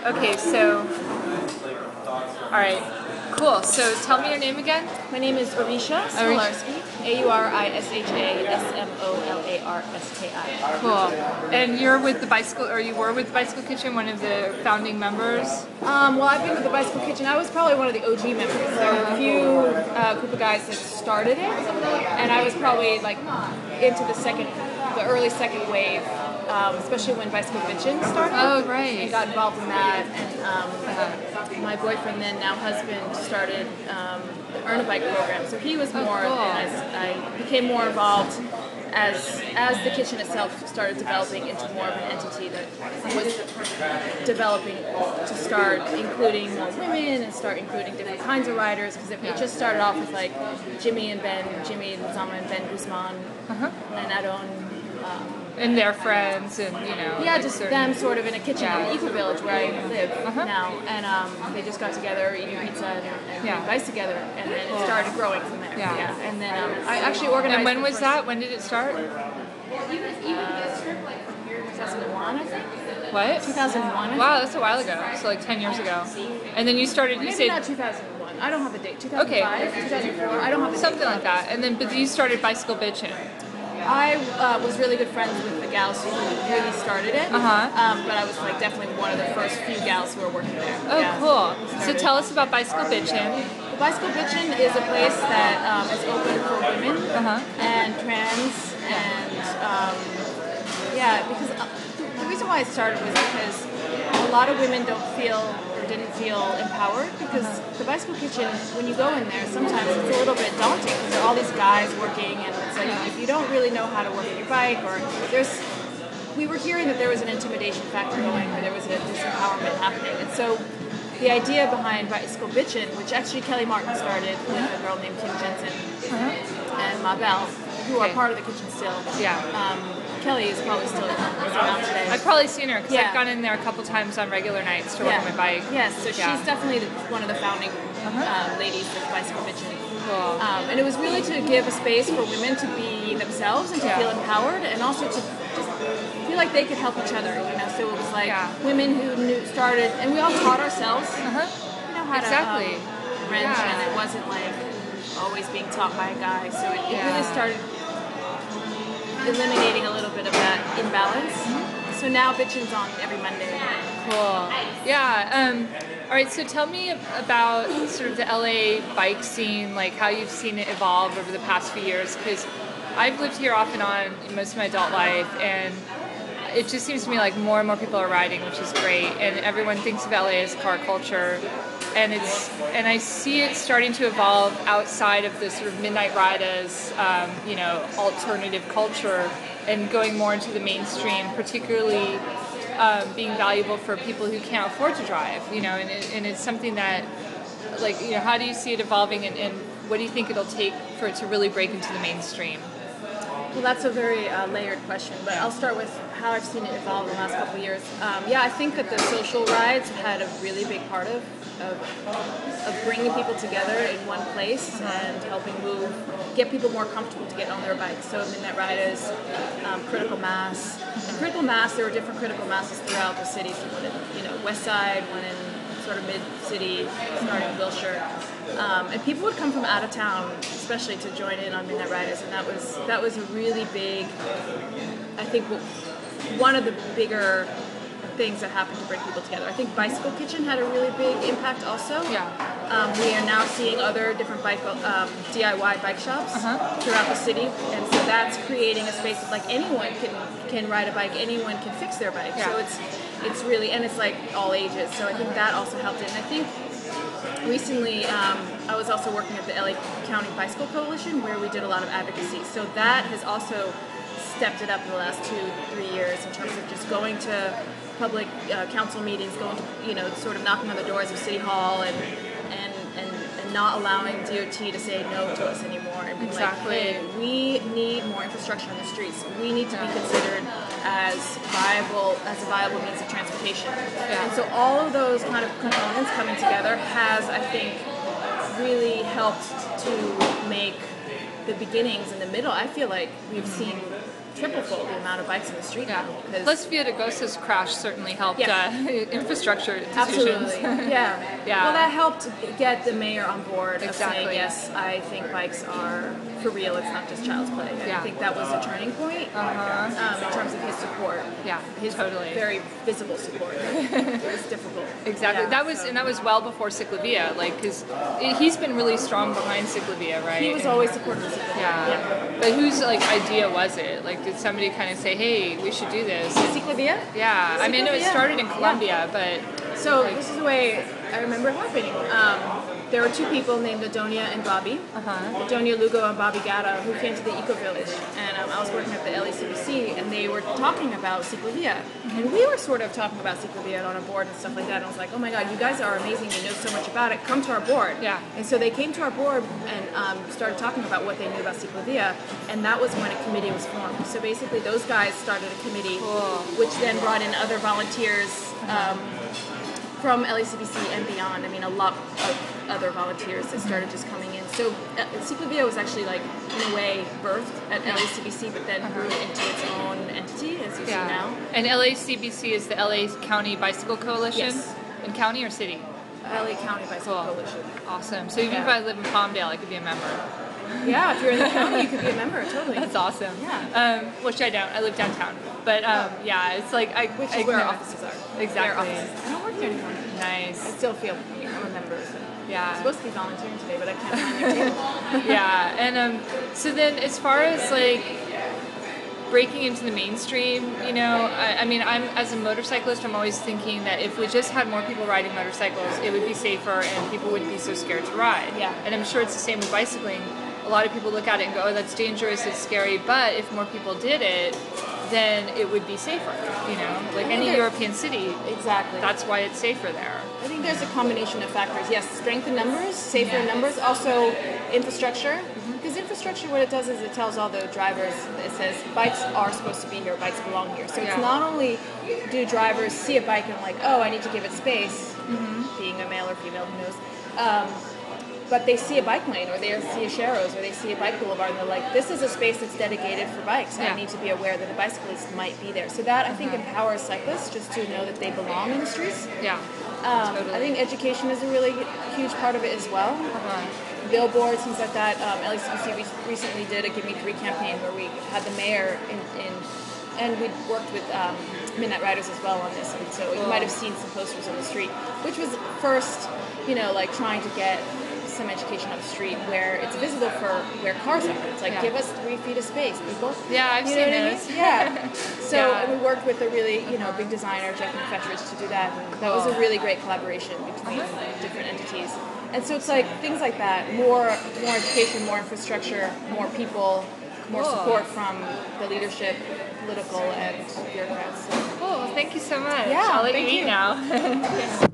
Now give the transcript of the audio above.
Okay, so, all right, cool. So tell me your name again. My name is Arisha Smolarski, AURISHA SMOLARSKI. Cool. And you're with the Bicycle, or you were with the Bicycle Kitchen, one of the founding members? Well, I've been with the Bicycle Kitchen. I was probably one of the OG members. There were a few group of guys that started it, and I was probably like into the early second wave. Especially when Bicycle Bitchin' started. Oh, right. And got involved in that. And my boyfriend, then now husband, started the Earn a Bike program. So he was more, cool. and I became more involved as the kitchen itself started developing into more of an entity that was developing to start including more women and start including different kinds of riders, because it just started off with like Jimmy and Zama and Ben Guzman and Adon. And their friends, and yeah, like just them sort of in a kitchen in the Eco Village where I live now, and they just got together, eating pizza and eating bikes together, and then it started growing from there. Yeah. And then I actually organized. And when was that? When did it start? 2001, I think. What? 2001. Wow, that's a while ago. So like 10 years ago. And then you started. Maybe not 2001. I don't have the date. 2005, 2004. I don't have the something date. like that. And then, but you started Bicycle Bitchin'. I was really good friends with the gals who really started it, but I was like definitely one of the first few gals who were working there. Oh, cool. So tell us about Bicycle Bitchin'. The Bicycle Bitchin' is a place that is open for women and trans, and because the reason why I started was because a lot of women didn't feel empowered, because the Bicycle Kitchen, when you go in there, sometimes it's a little bit daunting because there are all these guys working, and it's like if you don't really know how to work your bike, or we were hearing that there was an intimidation factor going, or there was a disempowerment happening, and so the idea behind Bicycle Bitchin', which actually Kelly Martin started with a girl named Kim Jensen and Mabel, who are part of the kitchen still. Kelly is probably still around today. I've probably seen her because I've gone in there a couple times on regular nights to work on my bike. Yes, so she's definitely one of the founding ladies of Bicycle Bitchin'. Cool. And it was really to give a space for women to be themselves and to feel empowered, and also to just feel like they could help each other. So it was like women who started, and we all taught ourselves. How to wrench, and it wasn't like always being taught by a guy. So it really started eliminating a little bit of that imbalance. So now Bitchin's on every Monday. Cool. Yeah. All right. So tell me about sort of the LA bike scene, like how you've seen it evolve over the past few years. Because I've lived here off and on most of my adult life, and it just seems to me like more and more people are riding, which is great. And everyone thinks of LA as car culture. And I see it starting to evolve outside of the sort of midnight ride as alternative culture, and going more into the mainstream, particularly being valuable for people who can't afford to drive. And it's something that, how do you see it evolving, and what do you think it'll take for it to really break into the mainstream? Well, that's a very layered question, but I'll start with how I've seen it evolve in the last couple of years. I think that the social rides had a really big part of bringing people together in one place and helping get people more comfortable to get on their bikes. So Midnight Riders, Critical Mass. And Critical Mass, there were different Critical Masses throughout the city. So one in West Side, one in sort of mid-city, starting in Wilshire. And people would come from out of town, especially to join in on Midnight Riders, and that was a really big, I think, one of the bigger things that happened to bring people together. I think Bicycle Kitchen had a really big impact also. We are now seeing other different DIY bike shops throughout the city, and so that's creating a space that anyone can ride a bike, anyone can fix their bike. So it's really, and it's like all ages. So I think that also helped it. And I think recently I was also working at the LA County Bicycle Coalition, where we did a lot of advocacy. So that has also stepped it up in the last 2-3 years in terms of just going to public council meetings, going to sort of knocking on the doors of City Hall and not allowing DOT to say no to us anymore, and being like, hey, we need more infrastructure on the streets. We need to be considered as a viable means of transportation. And so all of those kind of components coming together has, I think, really helped to make the beginnings and the middle. I feel like we've seen triple-fold the amount of bikes in the street now. Plus, Via de Goza's crash certainly helped infrastructure decisions. Absolutely. Yeah. Yeah. Well, that helped get the mayor on board of Exactly. saying, yes, I think bikes are for real. It's not just child's play. And I think that was a turning point in terms of his support. Yeah, his very visible support. It was difficult. Exactly. Yeah, that was well before CicLAvia, like, because he's been really strong behind CicLAvia, right? He was always supportive of CicLAvia. Yeah. But whose idea was it? Like, did somebody kind of say, "Hey, we should do this"? CicLAvia? Yeah. I mean, I know it started in Colombia, but so this is the way I remember it happening. There were two people named Adonia and Bobby, Adonia Lugo and Bobby Gata, who came to the Eco Village, and I was working at the LACBC, and they were talking about CicLAvia, and we were sort of talking about CicLAvia on a board and stuff like that, and I was like, oh my god, you guys are amazing, you know so much about it, come to our board. Yeah. And so they came to our board and started talking about what they knew about CicLAvia, and that was when a committee was formed. So basically those guys started a committee, which then brought in other volunteers, from LACBC and beyond. I mean, a lot of other volunteers that started just coming in. So CicLAvia was actually, like, in a way, birthed at LACBC, but then grew into its own entity, as you see now. And LACBC is the LA County Bicycle Coalition? Yes. In county or city? LA County Bicycle Coalition. Awesome. So even if I live in Palmdale, I could be a member. Yeah, if you're in the county, you could be a member, totally. That's awesome. Yeah. Which I don't. I live downtown. But yeah, it's like which is where our offices are. Exactly. I don't work there anymore. Nice. I still feel I'm a member. So. Yeah. I'm supposed to be volunteering today, but I can't find their table. Yeah. And so then, as far as like breaking into the mainstream, you know, I mean, I'm as a motorcyclist, I'm always thinking that if we just had more people riding motorcycles, it would be safer and people wouldn't be so scared to ride. Yeah. And I'm sure it's the same with bicycling. A lot of people look at it and go, oh, that's dangerous, it's scary, but if more people did it, then it would be safer, you know? Like any European city, exactly. That's why it's safer there. I think there's a combination of factors. Yes, strength in numbers, safer in numbers, also infrastructure. Because infrastructure, what it does is it tells all the drivers, it says bikes are supposed to be here, bikes belong here. So it's not only do drivers see a bike and like, oh, I need to give it space, being a male or female, who knows, but they see a bike lane, or they see a Sharrows, or they see a bike boulevard, and they're like, this is a space that's dedicated for bikes. I need to be aware that a bicyclist might be there. So that, I think, empowers cyclists just to know that they belong in the streets. Yeah, totally. I think education is a really huge part of it as well. Billboards, things like that. LACBC recently did a Give Me 3 campaign where we had the mayor and we worked with Midnight Riders as well on this. And so you might have seen some posters on the street, which was first, you know, like trying to get some education on the street where it's visible for where cars are. It's like, give us 3 feet of space, people. Yeah, I've seen those. Yeah. So we worked with a really, big designer, Jeff McFetridge, to do that. And that was a really great collaboration between different entities. And so it's like things like that, more education, more infrastructure, more people, more support from the leadership, political and bureaucrats. Cool. Thank you so much. Yeah, I'll let you eat now.